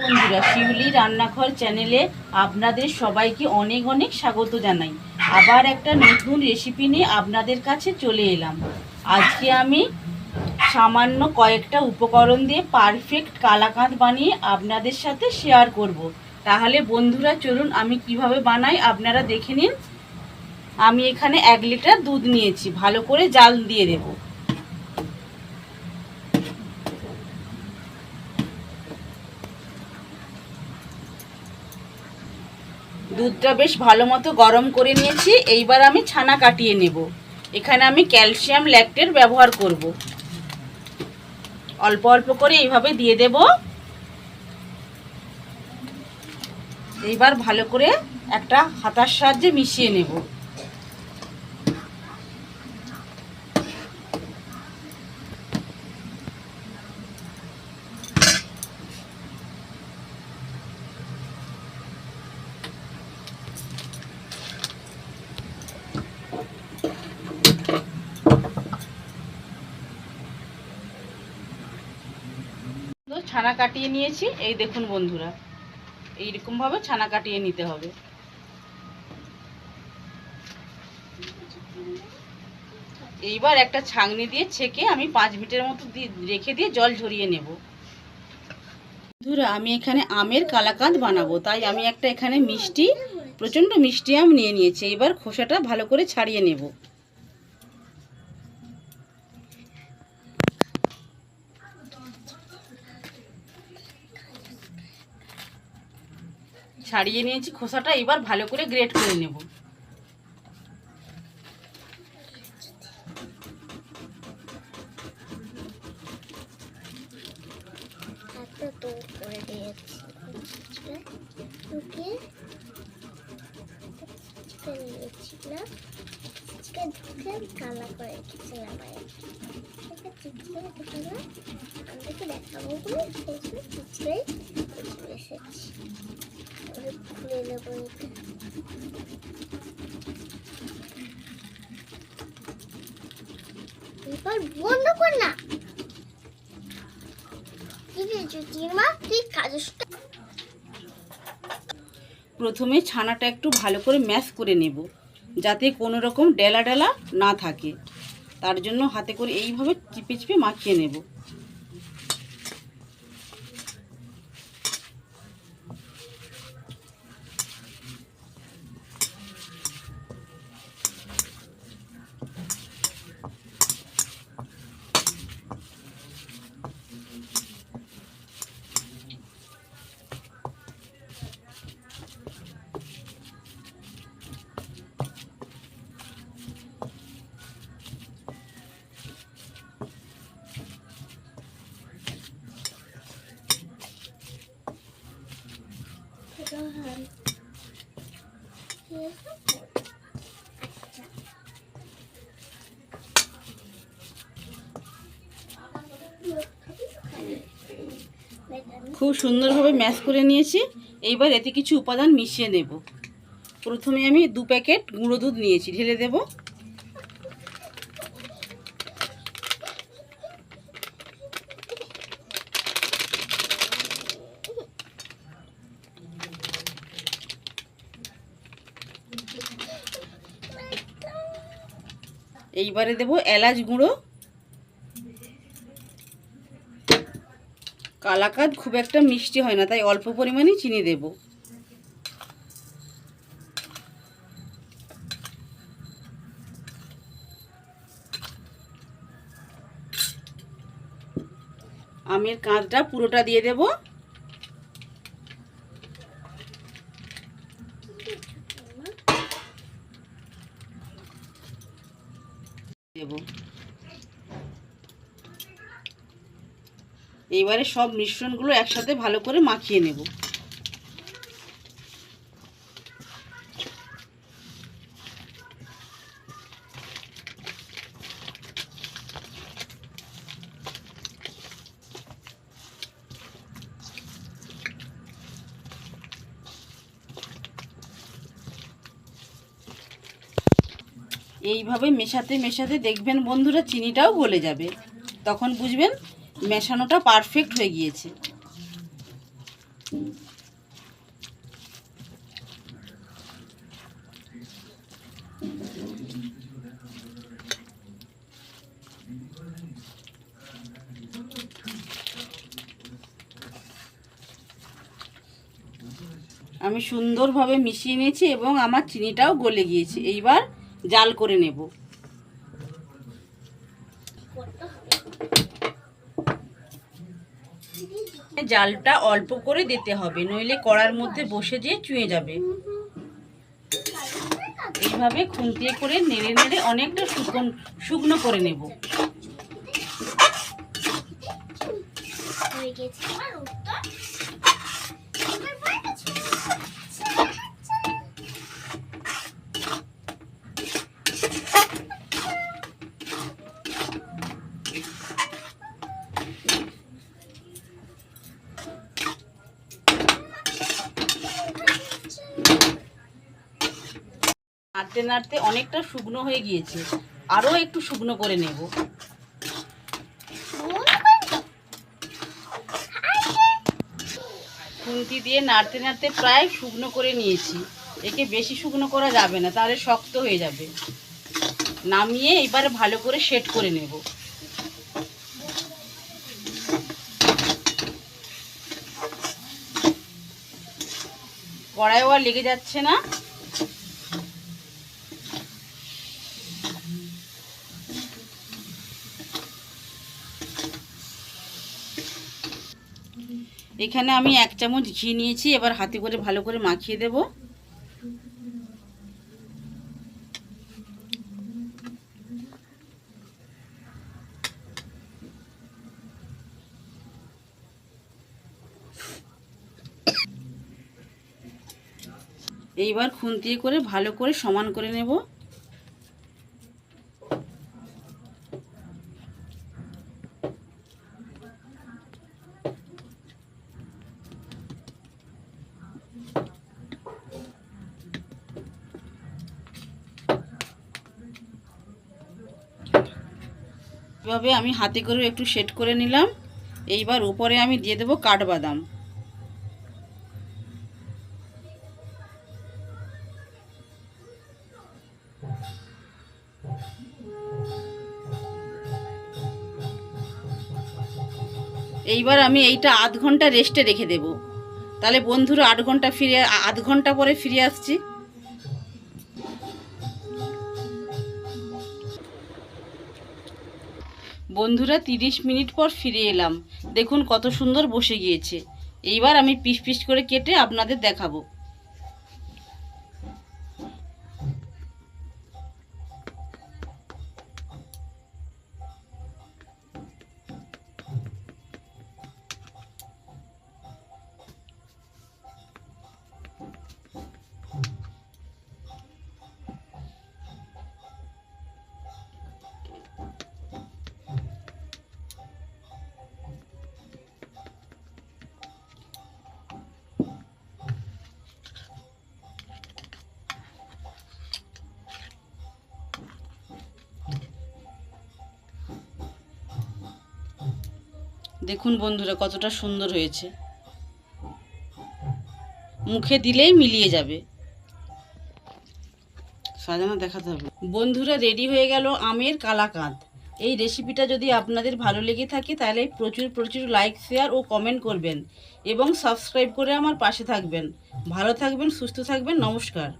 বন্ধুরা, শিউলি রান্নাঘর চ্যানেলে আপনাদের সবাইকে অনেক অনেক স্বাগত জানাই। আবার একটা নতুন রেসিপি নিয়ে আপনাদের কাছে চলে এলাম। আজকে আমি সামান্য কয়েকটা উপকরণ দিয়ে পারফেক্ট কালাকাঁদ বানিয়ে আপনাদের সাথে শেয়ার করব। তাহলে বন্ধুরা চলুন আমি কিভাবে বানাই আপনারা দেখে নিন। আমি এখানে 1 লিটার দুধ নিয়েছি, ভালো করে জাল দিয়ে দেব। দুধটা বেশ ভালো মতো গরম করে নিয়েছি। এইবার আমি ছানা কাটিয়ে নেব। এখানে আমি ক্যালসিয়াম ল্যাকটেট ব্যবহার করব। অল্প অল্প করে এইভাবে দিয়ে দেব। এইবার ভালো করে একটা হাতার সাহায্যে মিশিয়ে নেব। ছানা কাটিয়ে নিয়েছি, এই দেখুন বন্ধুরা, এইরকম ভাবে ছানা কাটিয়ে নিতে হবে। এইবার একটা ছাঁকনি দিয়ে ছেঁকে আমি 5 মিনিটের মতো রেখে দিয়ে জল ঝরিয়ে নেব। বন্ধুরা, আমি এখানে আমের কালাকাঁদ বানাবো, তাই আমি একটা এখানে প্রচণ্ড মিষ্টি আম নিয়ে নিয়েছি। এবার খোসাটা ভালো করে ছাড়িয়ে নেব। ছাড়িয়ে নিয়েছি খোসাটা, এবার ভালো করে গ্রেট করে নেব। কালা করে রেখেছিলাম আমাদেরকে দেখাবো বলে চিত্রে এসেছি। খুলে নেবো এবার। বন্ধ কর না, প্রথমে ছানাটা একটু ভালো করে ম্যাশ করে নেব, যাতে কোনো রকম ডেলা ডেলা না থাকে। তার জন্য হাতে করে এইভাবে চিপে চিপে মাখিয়ে নেব। খুব সুন্দরভাবে ম্যাশ করে নিয়েছি। এইবার এতে কিছু উপাদান মিশিয়ে নেব। প্রথমে আমি 2 প্যাকেট গুঁড়ো দুধ নিয়েছি, ঢেলে দেব। এইবারে দেব এলাচ গুঁড়ো। কালাকাঁদ খুব একটা মিষ্টি হয় না, তাই অল্প পরিমাণে চিনি দেব। আমের কাঁধটা পুরোটা দিয়ে দেব। এইবারে সব মিশ্রণগুলো একসাথে ভালো করে মাখিয়ে নেব। এইভাবে মেশাতে মেশাতে দেখবেন বন্ধুরা চিনিটাও গলে যাবে। তখন বুঝবেন মেশানোটা পারফেক্ট হয়ে গিয়েছে। আমি সুন্দরভাবে মিশিয়ে নিয়েছি এবং আমার চিনিটাও গলে গিয়েছে। এইবার জাল করে নেব। জালটা অল্প করে দিতে হবে, নইলে কড়ার মধ্যে বসে যেয়ে চুঁয়ে যাবে। এইভাবে খুন্তিয়ে করে নেড়ে নেড়ে অনেকটা শুকনো করে নেব। নাড়তে নাড়তে অনেকটা শুকনো হয়ে গিয়েছে, আরও একটু শুকনো করে নেব। খুন্তি দিয়ে নাড়তে নাড়তে প্রায় শুকনো করে নিয়েছি। একে বেশি শুকনো করা যাবে না, তাহলে শক্ত হয়ে যাবে। নামিয়ে এবারে ভালো করে সেট করে নেব। কড়াইও আর লেগে যাচ্ছে না। এখানে আমি 1 চামচ ঘি নিয়েছি, এবার হাতে করে ভালো করে মাখিয়ে দেব। এইবার খুন্তিয়ে করে ভালো করে সমান করে নেব। এভাবে আমি হাতে করে একটু সেট করে নিলাম। এইবার উপরে আমি দিয়ে দেবো কাঠবাদাম। এইবার আমি এইটা আধ ঘন্টা রেস্টে রেখে দেব। তাহলে বন্ধুরা 8 ঘন্টা পরে ফিরে আসছি। বন্ধুরা 30 মিনিট পর ফিরে এলাম। দেখুন কত সুন্দর বসে গিয়েছে। এইবার আমি পিস পিস করে কেটে আপনাদের দেখাবো। দেখুন বন্ধুরা কতটা সুন্দর হয়েছে, মুখে দিলেই মিলিয়ে যাবে। সাজানো দেখাতে হবে। বন্ধুরা রেডি হয়ে গেল আমের কালাকাঁদ। এই রেসিপিটা যদি আপনাদের ভালো লেগে থাকে তাহলে প্রচুর প্রচুর লাইক, শেয়ার ও কমেন্ট করবেন এবং সাবস্ক্রাইব করে আমার পাশে থাকবেন। ভালো থাকবেন, সুস্থ থাকবেন। নমস্কার।